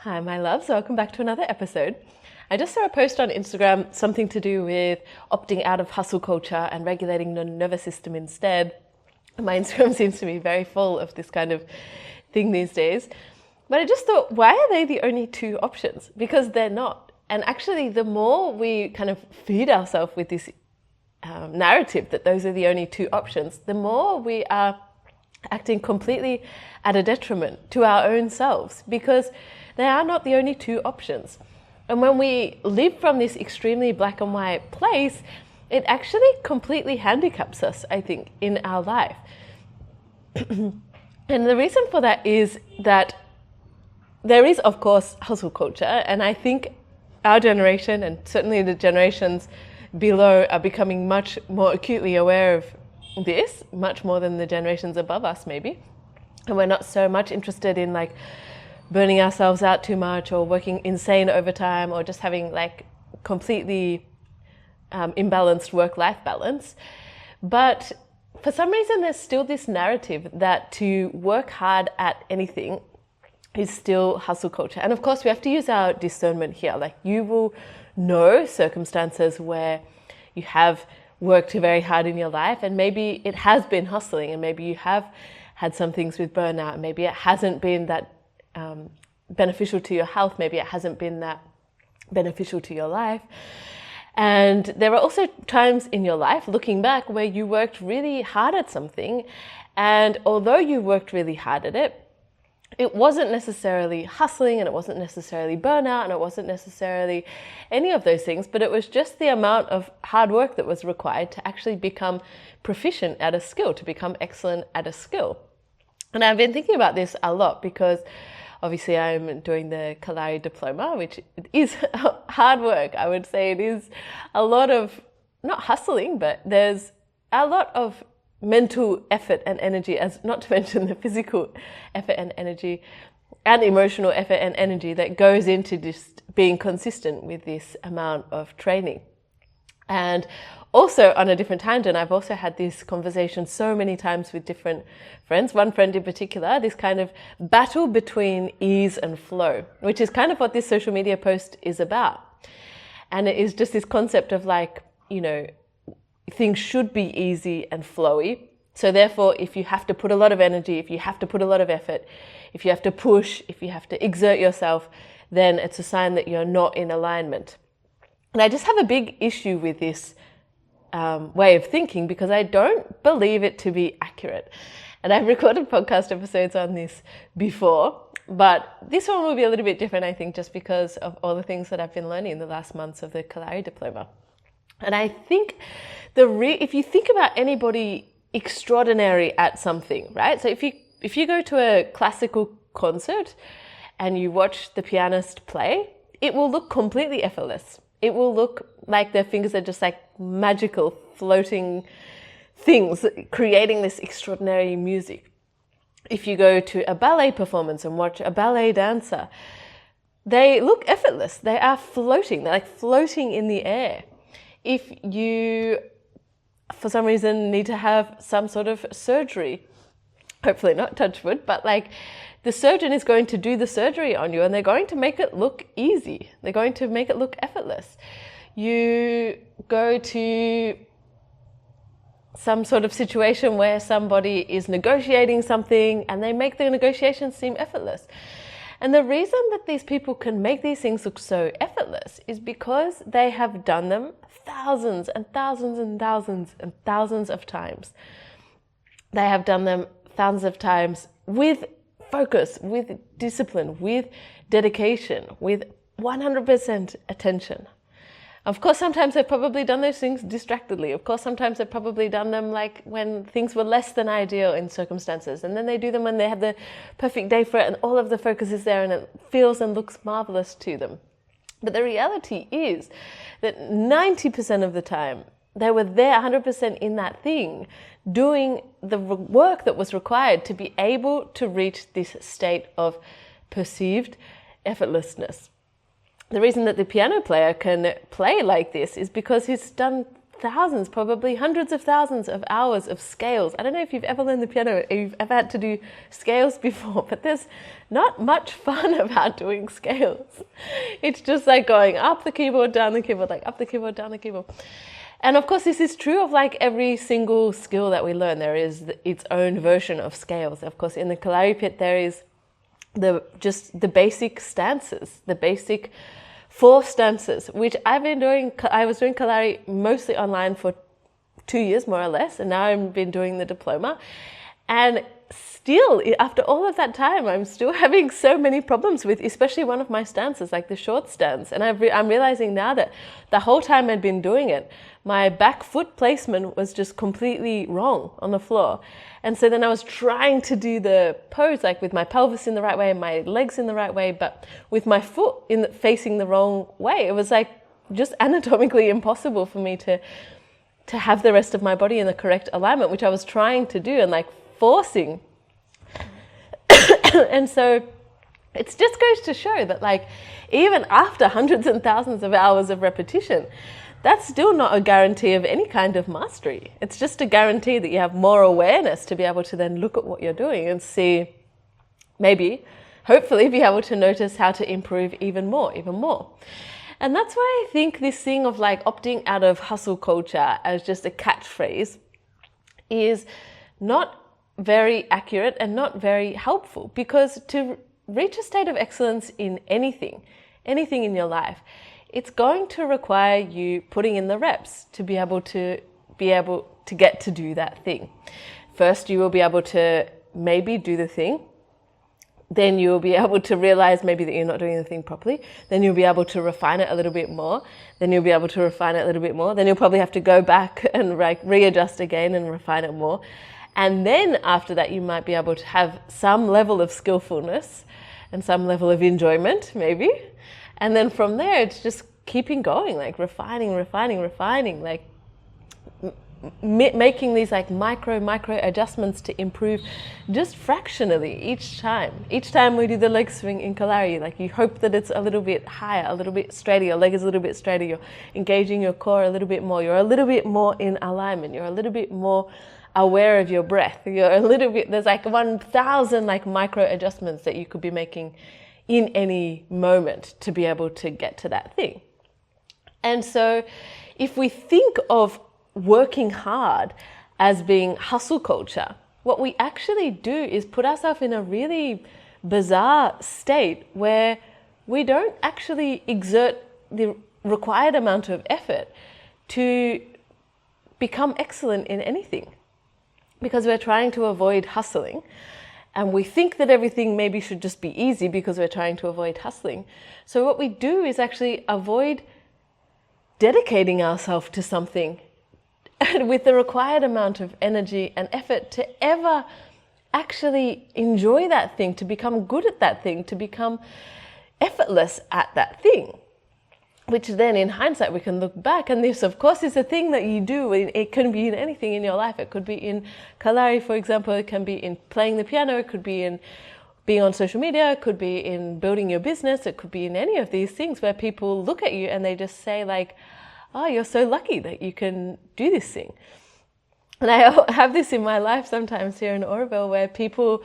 Hi, my loves. Welcome back to another episode. I just saw a post on Instagram, something to do with opting out of hustle culture and regulating the nervous system instead. My Instagram seems to be very full of this kind of thing these days. But I just thought, why are they the only two options? Because they're not. And actually, the more we kind of feed ourselves with this narrative that those are the only two options, the more we are acting completely at a detriment to our own selves, because they are not the only two options. And when we live from this extremely black and white place, it actually completely handicaps us, I think, in our life. And the reason for that is that there is, of course, hustle culture, and I think our generation, and certainly the generations below, are becoming much more acutely aware of this, much more than the generations above us maybe. And we're not so much interested in like burning ourselves out too much or working insane overtime or just having like completely imbalanced work-life balance. But for some reason, there's still this narrative that to work hard at anything is still hustle culture. And of course, we have to use our discernment here. Like, you will know circumstances where you have worked very hard in your life and maybe it has been hustling, and maybe you have had some things with burnout, and maybe it hasn't been that beneficial to your health, maybe it hasn't been that beneficial to your life. And there are also times in your life, looking back, where you worked really hard at something, and although you worked really hard at it, it wasn't necessarily hustling, and it wasn't necessarily burnout, and it wasn't necessarily any of those things, but it was just the amount of hard work that was required to actually become proficient at a skill, to become excellent at a skill. And I've been thinking about this a lot because obviously I'm doing the Kalari diploma, which is hard work. I would say it is a lot of, not hustling, but there's a lot of mental effort and energy, as not to mention the physical effort and energy and emotional effort and energy that goes into just being consistent with this amount of training. And also, on a different tangent, I've also had this conversation so many times with different friends, one friend in particular, this kind of battle between ease and flow, which is kind of what this social media post is about. And it is just this concept of like, you know, things should be easy and flowy. So therefore, if you have to put a lot of energy, if you have to put a lot of effort, if you have to push, if you have to exert yourself, then it's a sign that you're not in alignment. And I just have a big issue with this way of thinking, because I don't believe it to be accurate. And I've recorded podcast episodes on this before, but this one will be a little bit different, I think, just because of all the things that I've been learning in the last months of the Kalari diploma. And I think if you think about anybody extraordinary at something, right? So if you go to a classical concert and you watch the pianist play, it will look completely effortless. It will look like their fingers are just like magical floating things, creating this extraordinary music. If you go to a ballet performance and watch a ballet dancer, they look effortless. They are floating. They're like floating in the air. If you, for some reason, need to have some sort of surgery, hopefully not touch wood, but like the surgeon is going to do the surgery on you and they're going to make it look easy. They're going to make it look effortless. You go to some sort of situation where somebody is negotiating something and they make the negotiations seem effortless. And the reason that these people can make these things look so effortless is because they have done them thousands and thousands and thousands and thousands of times. They have done them thousands of times with focus, with discipline, with dedication, with 100% attention. Of course, sometimes they've probably done those things distractedly. Of course, sometimes they've probably done them like when things were less than ideal in circumstances. And then they do them when they have the perfect day for it and all of the focus is there and it feels and looks marvelous to them. But the reality is that 90% of the time, they were there 100% in that thing, doing the work that was required to be able to reach this state of perceived effortlessness. The reason that the piano player can play like this is because he's done thousands, probably hundreds of thousands of hours of scales. I don't know if you've ever learned the piano, if you've ever had to do scales before, but there's not much fun about doing scales. It's just like going up the keyboard, down the keyboard, like up the keyboard, down the keyboard. And of course, this is true of like every single skill that we learn. There is its own version of scales. Of course, in the Kalari pit, there is the basic stances, the basic 4 stances, which I've been doing. I was doing Kalari mostly online for 2 years, more or less, and now I've been doing the diploma. And still, after all of that time, I'm still having so many problems with, especially one of my stances, like the short stance. And I'm realizing now that the whole time I'd been doing it, my back foot placement was just completely wrong on the floor. And so then I was trying to do the pose, like with my pelvis in the right way and my legs in the right way, but with my foot facing the wrong way. It was like just anatomically impossible for me to have the rest of my body in the correct alignment, which I was trying to do and like forcing. And so it just goes to show that like even after hundreds and thousands of hours of repetition, that's still not a guarantee of any kind of mastery. It's just a guarantee that you have more awareness to be able to then look at what you're doing and see, maybe, hopefully be able to notice how to improve even more. And that's why I think this thing of like opting out of hustle culture as just a catchphrase is not very accurate and not very helpful, because to reach a state of excellence in anything in your life, it's going to require you putting in the reps to be able to get to do that thing. First, you will be able to maybe do the thing. Then you'll be able to realize maybe that you're not doing the thing properly. Then you'll be able to refine it a little bit more. Then you'll be able to refine it a little bit more. Then you'll probably have to go back and readjust again and refine it more. And then after that, you might be able to have some level of skillfulness and some level of enjoyment, maybe. And then from there, it's just keeping going, like refining, like making these like micro adjustments to improve just fractionally each time. Each time we do the leg swing in Kalari, like you hope that it's a little bit higher, a little bit straighter, your leg is a little bit straighter, you're engaging your core a little bit more, you're a little bit more in alignment, you're a little bit more aware of your breath, you're a little bit, there's like 1,000 like micro adjustments that you could be making in any moment to be able to get to that thing. And so if we think of working hard as being hustle culture, what we actually do is put ourselves in a really bizarre state where we don't actually exert the required amount of effort to become excellent in anything, because we're trying to avoid hustling. And we think that everything maybe should just be easy because we're trying to avoid hustling. So what we do is actually avoid dedicating ourselves to something with the required amount of energy and effort to ever actually enjoy that thing, to become good at that thing, to become effortless at that thing. Which then in hindsight we can look back, and this of course is a thing that you do. It can be in anything in your life. It could be in Kalari, for example. It can be in playing the piano. It could be in being on social media. It could be in building your business. It could be in any of these things where people look at you and they just say like, oh, you're so lucky that you can do this thing. And I have this in my life sometimes here in Oroville where people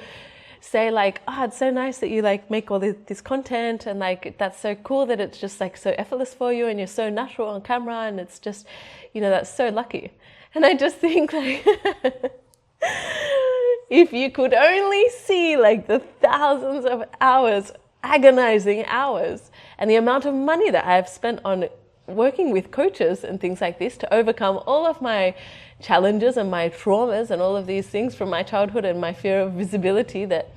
say like, oh, it's so nice that you like make all this content, and like that's so cool that it's just like so effortless for you and you're so natural on camera, and it's just, you know, that's so lucky. And I just think like if you could only see like the thousands of hours, agonizing hours, and the amount of money that I have spent on working with coaches and things like this to overcome all of my challenges and my traumas and all of these things from my childhood and my fear of visibility that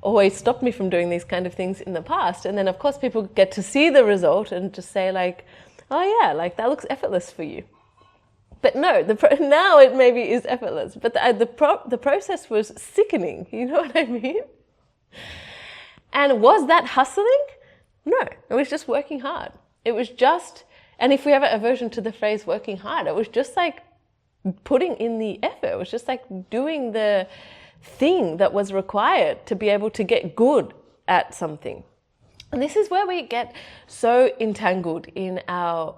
always stopped me from doing these kind of things in the past. And then of course people get to see the result and just say like, oh yeah, like that looks effortless for you. But no, now it maybe is effortless, but the process was sickening, you know what I mean? And was that hustling? No, it was just working hard. It was just, and if we have an aversion to the phrase working hard, it was just like putting in the effort. It was just like doing the thing that was required to be able to get good at something. And this is where we get so entangled in our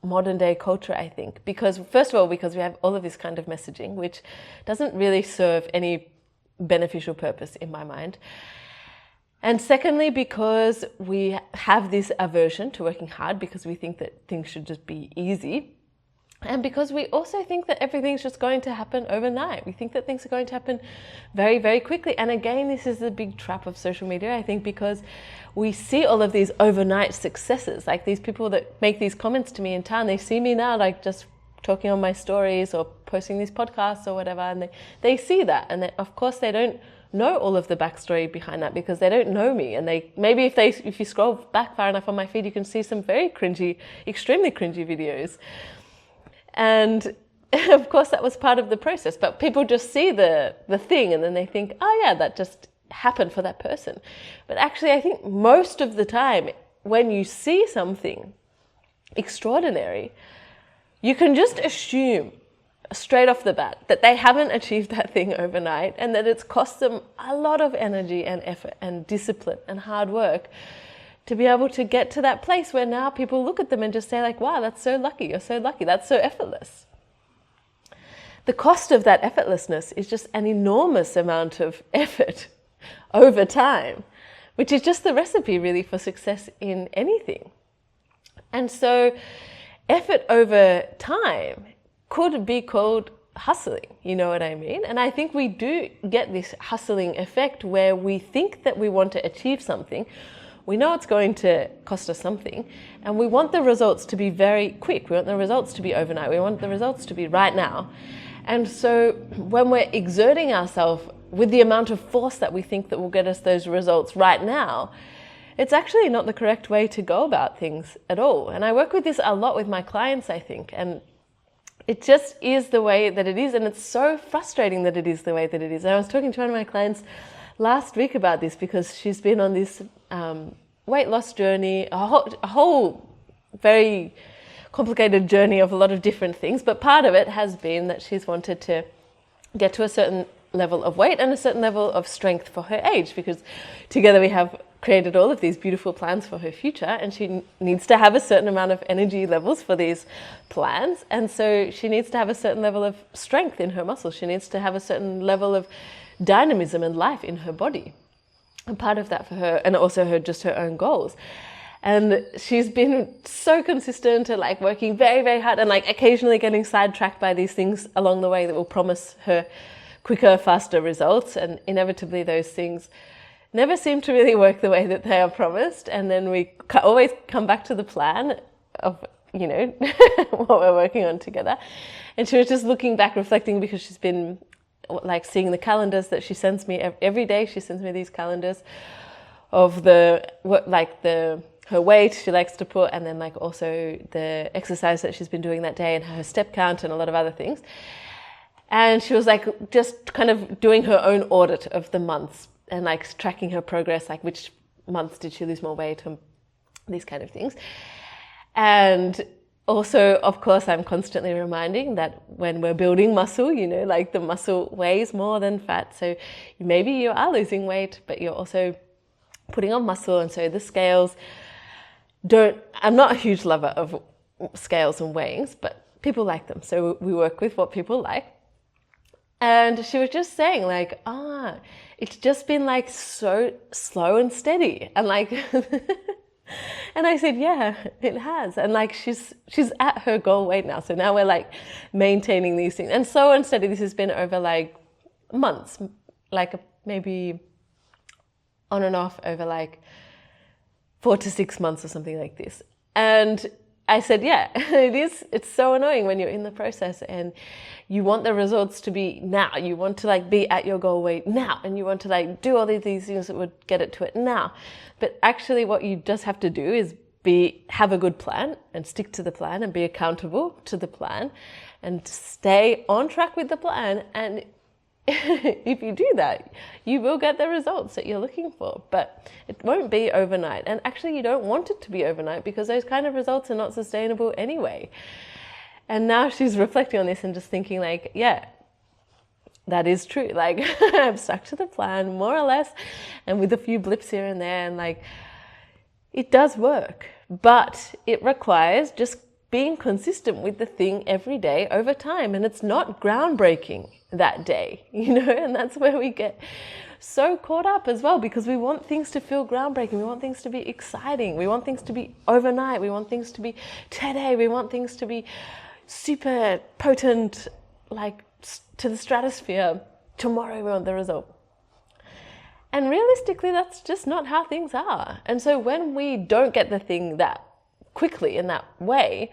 modern day culture, I think, because first of all, because we have all of this kind of messaging, which doesn't really serve any beneficial purpose in my mind. And secondly, because we have this aversion to working hard because we think that things should just be easy. And because we also think that everything's just going to happen overnight. We think that things are going to happen very, very quickly. And again, this is the big trap of social media, I think, because we see all of these overnight successes, like these people that make these comments to me in town, they see me now like just talking on my stories or posting these podcasts or whatever, and they see that. And of course, they don't know all of the backstory behind that because they don't know me. And if you scroll back far enough on my feed, you can see some very cringy, extremely cringy videos. And of course, that was part of the process. But people just see the thing and then they think, oh yeah, that just happened for that person. But actually, I think most of the time, when you see something extraordinary, you can just assume straight off the bat that they haven't achieved that thing overnight and that it's cost them a lot of energy and effort and discipline and hard work to be able to get to that place where now people look at them and just say like, wow, that's so lucky, you're so lucky, that's so effortless. The cost of that effortlessness is just an enormous amount of effort over time, which is just the recipe really for success in anything. And so effort over time could be called hustling, you know what I mean? And I think we do get this hustling effect where we think that we want to achieve something. We know it's going to cost us something, and we want the results to be very quick. We want the results to be overnight. We want the results to be right now. And so when we're exerting ourselves with the amount of force that we think that will get us those results right now, it's actually not the correct way to go about things at all. And I work with this a lot with my clients, I think, and it just is the way that it is, and it's so frustrating that it is the way that it is. And I was talking to one of my clients last week about this because she's been on this weight loss journey, a whole very complicated journey of a lot of different things, but part of it has been that she's wanted to get to a certain level of weight and a certain level of strength for her age, because together we have created all of these beautiful plans for her future, and she needs to have a certain amount of energy levels for these plans, and so she needs to have a certain level of strength in her muscles. She needs to have a certain level of dynamism and life in her body, and part of that for her, and also her own goals. And she's been so consistent and like working very, very hard and like occasionally getting sidetracked by these things along the way that will promise her quicker, faster results. And inevitably those things never seem to really work the way that they are promised. And then we always come back to the plan of, you know, what we're working on together. And she was just looking back, reflecting, because she's been like seeing the calendars that she sends me every day. She sends me these calendars of her weight she likes to put, and then like also the exercise that she's been doing that day and her step count and a lot of other things. And she was like just kind of doing her own audit of the months and like tracking her progress, like which months did she lose more weight and these kind of things. And also, of course, I'm constantly reminding that when we're building muscle, you know, like the muscle weighs more than fat. So maybe you are losing weight, but you're also putting on muscle. And so the scales I'm not a huge lover of scales and weighings, but people like them. So we work with what people like. And she was just saying like, it's just been like so slow and steady. And like, and I said, yeah, it has. And like, she's at her goal weight now. So now we're like maintaining these things. And slow and steady, this has been over like months, like maybe on and off over like 4 to 6 months or something like this. And I said, yeah, it's so annoying when you're in the process and you want the results to be now. You want to like be at your goal weight now, and you want to like do all these things that would get it to it now. But actually what you just have to do is have a good plan and stick to the plan and be accountable to the plan and stay on track with the plan. And if you do that, you will get the results that you're looking for, but it won't be overnight. And actually you don't want it to be overnight because those kind of results are not sustainable anyway. And now she's reflecting on this and just thinking like, yeah, that is true. Like I've stuck to the plan more or less, and with a few blips here and there, and like it does work, but it requires just being consistent with the thing every day over time. And it's not groundbreaking that day, and that's where we get so caught up as well, because we want things to feel groundbreaking. We want things to be exciting. We want things to be overnight. We want things to be today. We want things to be super potent, like to the stratosphere. Tomorrow we want the result. And realistically, that's just not how things are. And so when we don't get the thing that quickly in that way,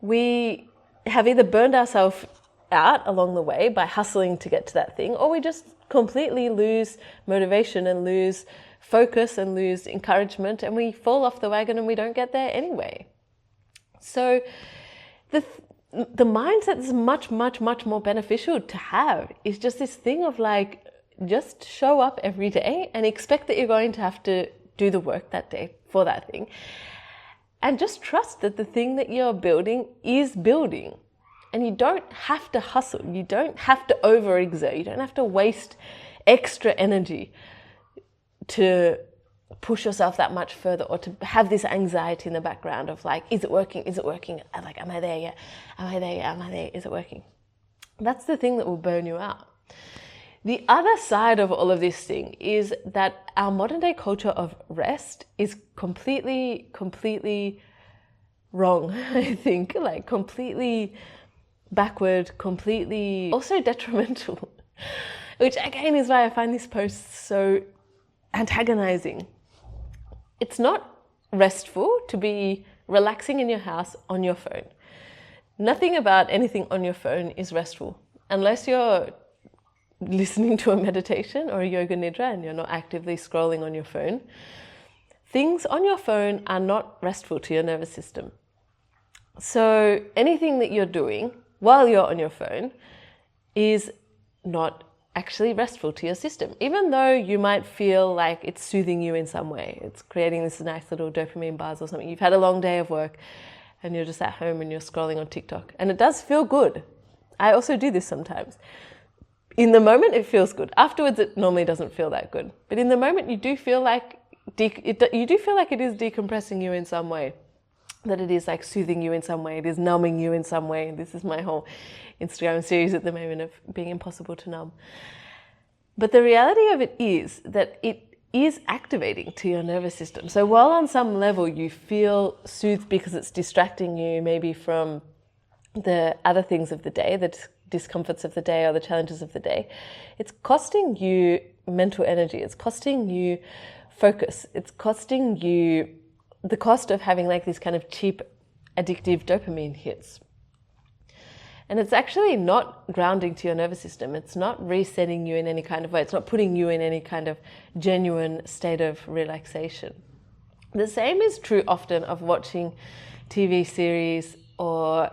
we have either burned ourselves out along the way by hustling to get to that thing, or we just completely lose motivation and lose focus and lose encouragement, and we fall off the wagon and we don't get there anyway. So the mindset that's much, much, much more beneficial to have is just this thing of like, just show up every day and expect that you're going to have to do the work that day for that thing. And just trust that the thing that you're building is building. And you don't have to hustle. You don't have to overexert. You don't have to waste extra energy to push yourself that much further, or to have this anxiety in the background of like, is it working? Is it working? Like, am I there yet? Am I there yet? Am I there? Is it working? That's the thing that will burn you out. The other side of all of this thing is that our modern day culture of rest is completely wrong, I think, like completely backward, completely also detrimental, which again is why I find this post so antagonizing. It's not restful to be relaxing in your house on your phone. Nothing about anything on your phone is restful unless you're listening to a meditation or a yoga nidra and you're not actively scrolling on your phone. Things on your phone are not restful to your nervous system. So anything that you're doing while you're on your phone is not actually restful to your system, even though you might feel like it's soothing you in some way. It's creating this nice little dopamine buzz or something. You've had a long day of work and you're just at home and you're scrolling on TikTok, and it does feel good. I also do this sometimes. In the moment, it feels good. Afterwards, it normally doesn't feel that good. But in the moment, you do feel like it is decompressing you in some way, that it is like soothing you in some way, it is numbing you in some way. This is my whole Instagram series at the moment of being impossible to numb. But the reality of it is that it is activating to your nervous system. So while on some level you feel soothed because it's distracting you maybe from the other things of the day, the discomforts of the day or the challenges of the day, it's costing you mental energy, it's costing you focus, it's costing you the cost of having like these kind of cheap addictive dopamine hits. And it's actually not grounding to your nervous system. It's not resetting you in any kind of way. It's not putting you in any kind of genuine state of relaxation. The same is true often of watching TV series or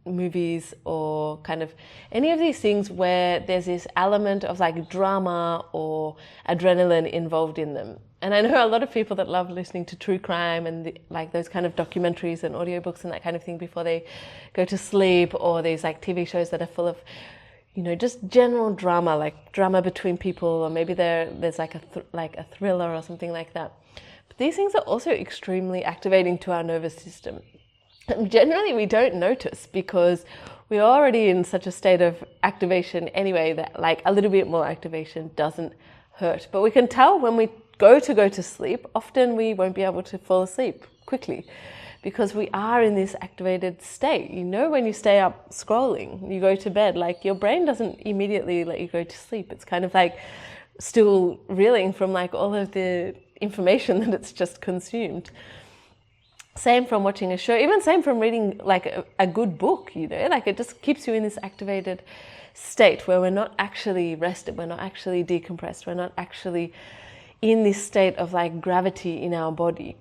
movies or kind of any of these things where there's this element of like drama or adrenaline involved in them. And I know a lot of people that love listening to true crime and like those kind of documentaries and audiobooks and that kind of thing before they go to sleep, or these like TV shows that are full of, just general drama, like drama between people, or maybe there's like a thriller or something like that. But these things are also extremely activating to our nervous system. And generally we don't notice because we're already in such a state of activation anyway that like a little bit more activation doesn't hurt. But we can tell when we go to sleep, often we won't be able to fall asleep quickly because we are in this activated state. When you stay up scrolling, you go to bed, like your brain doesn't immediately let you go to sleep. It's kind of like still reeling from like all of the information that it's just consumed. Same from watching a show, even same from reading like a good book, like it just keeps you in this activated state where we're not actually rested, we're not actually decompressed, we're not actually in this state of like gravity in our body.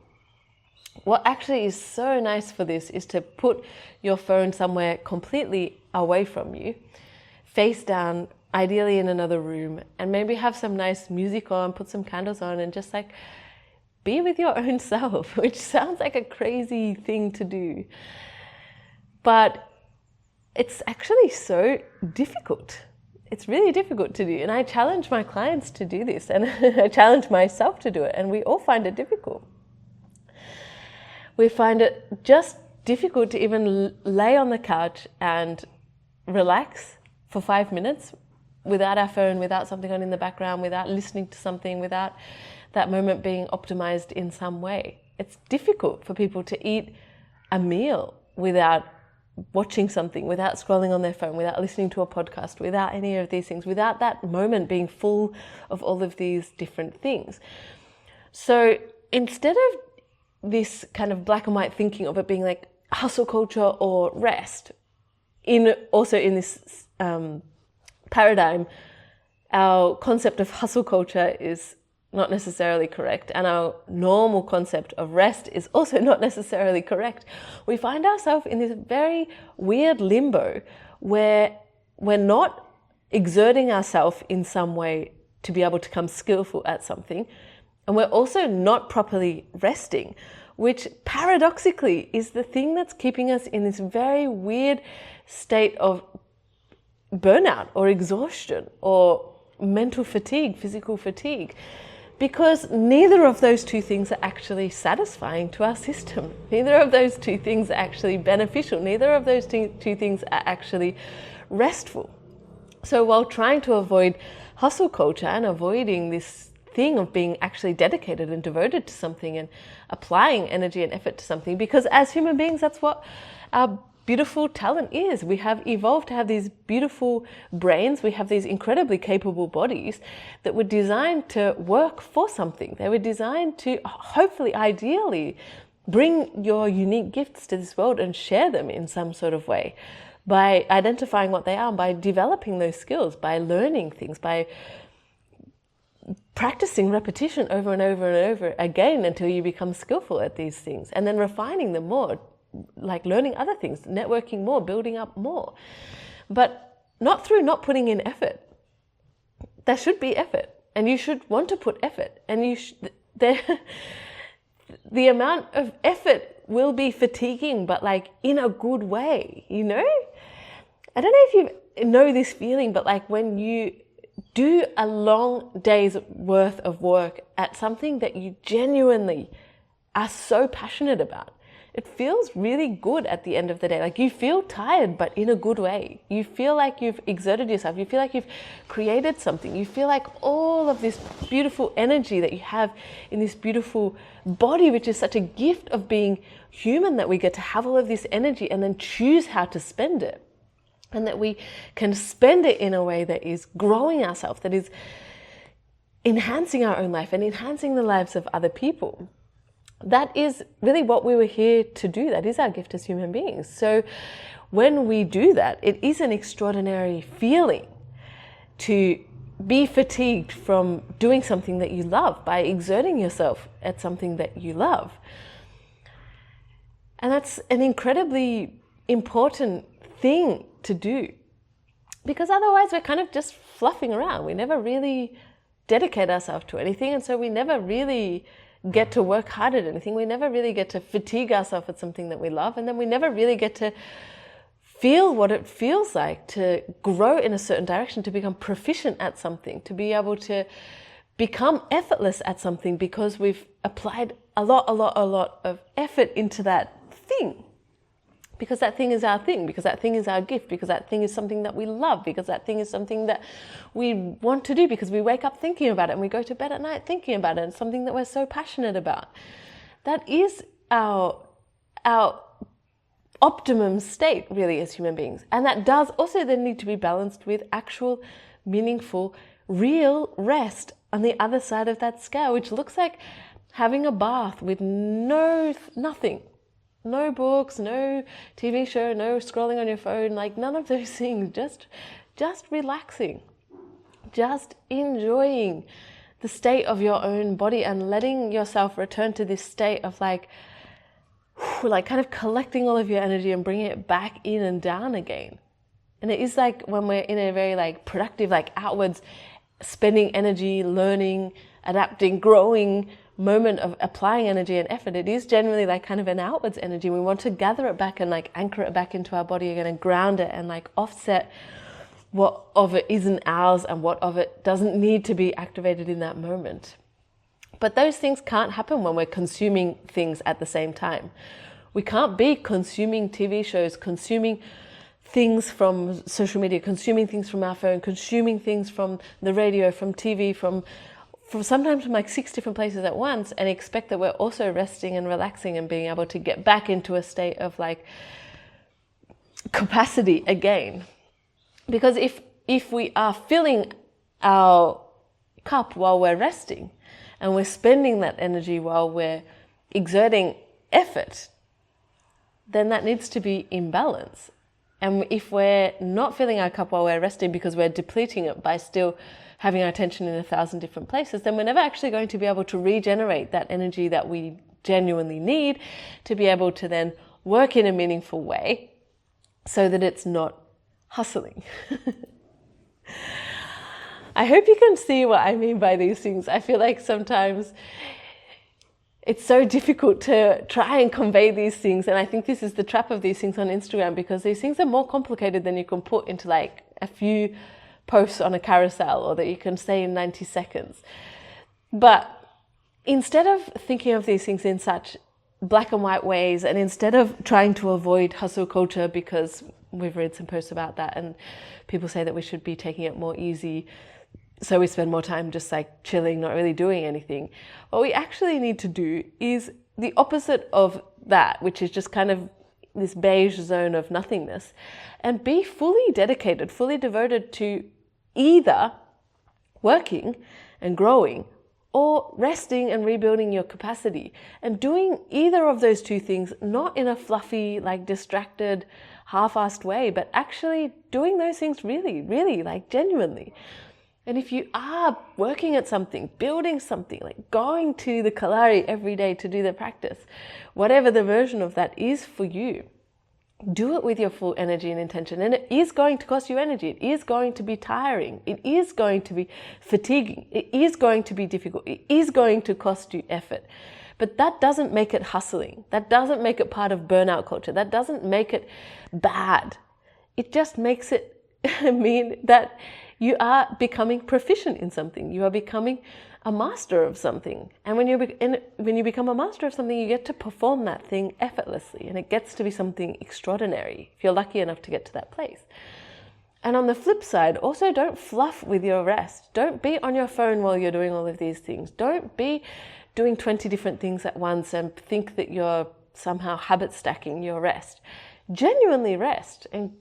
What actually is so nice for this is to put your phone somewhere completely away from you, face down, ideally in another room, and maybe have some nice music on, put some candles on, and just like be with your own self, which sounds like a crazy thing to do. But it's actually so difficult. It's really difficult to do. And I challenge my clients to do this, and I challenge myself to do it. And we all find it difficult. We find it just difficult to even lay on the couch and relax for 5 minutes without our phone, without something on in the background, without listening to something, without that moment being optimized in some way. It's difficult for people to eat a meal without watching something, without scrolling on their phone, without listening to a podcast, without any of these things, without that moment being full of all of these different things. So instead of this kind of black and white thinking of it being like hustle culture or rest, also in this paradigm, our concept of hustle culture is not necessarily correct, and our normal concept of rest is also not necessarily correct. We find ourselves in this very weird limbo where we're not exerting ourselves in some way to be able to become skillful at something, and we're also not properly resting, which paradoxically is the thing that's keeping us in this very weird state of burnout or exhaustion or mental fatigue, physical fatigue. Because neither of those two things are actually satisfying to our system. Neither of those two things are actually beneficial. Neither of those two things are actually restful. So while trying to avoid hustle culture and avoiding this thing of being actually dedicated and devoted to something and applying energy and effort to something, because as human beings, that's what our beautiful talent is. We have evolved to have these beautiful brains. We have these incredibly capable bodies that were designed to work for something. They were designed to hopefully, ideally, bring your unique gifts to this world and share them in some sort of way by identifying what they are, by developing those skills, by learning things, by practicing repetition over and over and over again until you become skillful at these things, and then refining them more, like learning other things, networking more, building up more, but not through not putting in effort. There should be effort, and you should want to put effort, and the amount of effort will be fatiguing, but like in a good way, you know? I don't know if you know this feeling, but like when you do a long day's worth of work at something that you genuinely are so passionate about, it feels really good at the end of the day. Like you feel tired, but in a good way. You feel like you've exerted yourself. You feel like you've created something. You feel like all of this beautiful energy that you have in this beautiful body, which is such a gift of being human, that we get to have all of this energy and then choose how to spend it. And that we can spend it in a way that is growing ourselves, that is enhancing our own life and enhancing the lives of other people. That is really what we were here to do. That is our gift as human beings. So when we do that, it is an extraordinary feeling to be fatigued from doing something that you love, by exerting yourself at something that you love. And that's an incredibly important thing to do, because otherwise we're kind of just fluffing around. We never really dedicate ourselves to anything, and so we never really get to work hard at anything. We never really get to fatigue ourselves at something that we love, and then we never really get to feel what it feels like to grow in a certain direction, to become proficient at something, to be able to become effortless at something because we've applied a lot of effort into that thing. Because that thing is our thing, because that thing is our gift, because that thing is something that we love, because that thing is something that we want to do, because we wake up thinking about it and we go to bed at night thinking about it, and something that we're so passionate about. That is our optimum state, really, as human beings. And that does also then need to be balanced with actual, meaningful, real rest on the other side of that scale, which looks like having a bath with nothing. No books, no TV show, no scrolling on your phone, like none of those things. Just relaxing, just enjoying the state of your own body and letting yourself return to this state of like kind of collecting all of your energy and bringing it back in and down again. And it is like when we're in a very like productive, like outwards spending energy, learning, adapting, growing moment of applying energy and effort, it is generally like kind of an outwards energy. We want to gather it back and like anchor it back into our body again and ground it and like offset what of it isn't ours and what of it doesn't need to be activated in that moment. But those things can't happen when we're consuming things at the same time. We can't be consuming TV shows, consuming things from social media, consuming things from our phone, consuming things from the radio, from TV, from sometimes from like 6 different places at once, and expect that we're also resting and relaxing and being able to get back into a state of like capacity again. Because if we are filling our cup while we're resting, and we're spending that energy while we're exerting effort, then that needs to be in balance. And if we're not filling our cup while we're resting because we're depleting it by still having our attention in 1,000 different places, then we're never actually going to be able to regenerate that energy that we genuinely need to be able to then work in a meaningful way so that it's not hustling. I hope you can see what I mean by these things. I feel like sometimes it's so difficult to try and convey these things, and I think this is the trap of these things on Instagram, because these things are more complicated than you can put into like a few posts on a carousel, or that you can say in 90 seconds. But instead of thinking of these things in such black and white ways, and instead of trying to avoid hustle culture, because we've read some posts about that and people say that we should be taking it more easy, so we spend more time just like chilling, not really doing anything. What we actually need to do is the opposite of that, which is just kind of this beige zone of nothingness, and be fully dedicated, fully devoted to either working and growing or resting and rebuilding your capacity. And doing either of those two things, not in a fluffy, like distracted, half-assed way, but actually doing those things really, really, like genuinely. And if you are working at something, building something, like going to the Kalari every day to do the practice, whatever the version of that is for you, do it with your full energy and intention. And it is going to cost you energy. It is going to be tiring. It is going to be fatiguing. It is going to be difficult. It is going to cost you effort. But that doesn't make it hustling. That doesn't make it part of burnout culture. That doesn't make it bad. It just makes it mean that you are becoming proficient in something. You are becoming a master of something. And when you become a master of something, you get to perform that thing effortlessly, and it gets to be something extraordinary if you're lucky enough to get to that place. And on the flip side, also don't fluff with your rest. Don't be on your phone while you're doing all of these things. Don't be doing 20 different things at once and think that you're somehow habit stacking your rest. Genuinely rest and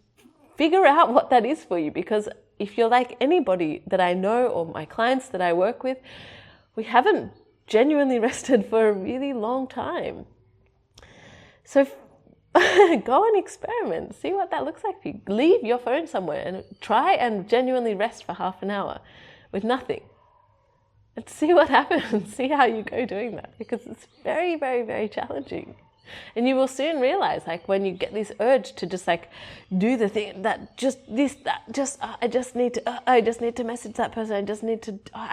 figure out what that is for you, because if you're like anybody that I know or my clients that I work with, we haven't genuinely rested for a really long time. So go and experiment, see what that looks like for you. Leave your phone somewhere and try and genuinely rest for half an hour with nothing. And see what happens, see how you go doing that, because it's very, very, very challenging. And you will soon realize, like, when you get this urge to just like do the thing that just this, that just, I just need to message that person. I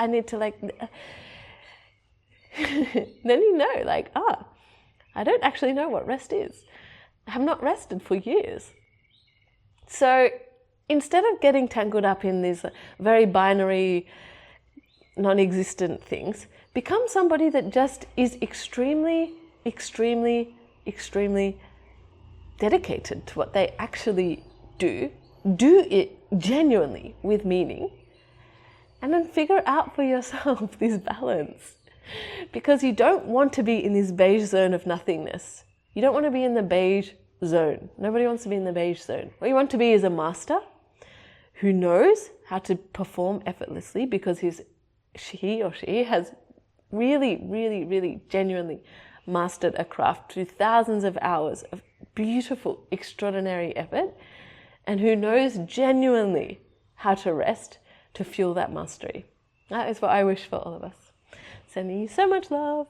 need to like, then you know, like, I don't actually know what rest is. I have not rested for years. So instead of getting tangled up in these very binary, non-existent things, become somebody that just is extremely, extremely, extremely dedicated to what they actually do. Do it genuinely with meaning, and then figure out for yourself this balance. Because you don't want to be in this beige zone of nothingness. You don't want to be in the beige zone. Nobody wants to be in the beige zone. What you want to be is a master who knows how to perform effortlessly, because he or she has really, really, really genuinely mastered a craft through thousands of hours of beautiful, extraordinary effort, and who knows genuinely how to rest to fuel that mastery. That is what I wish for all of us. Sending you so much love.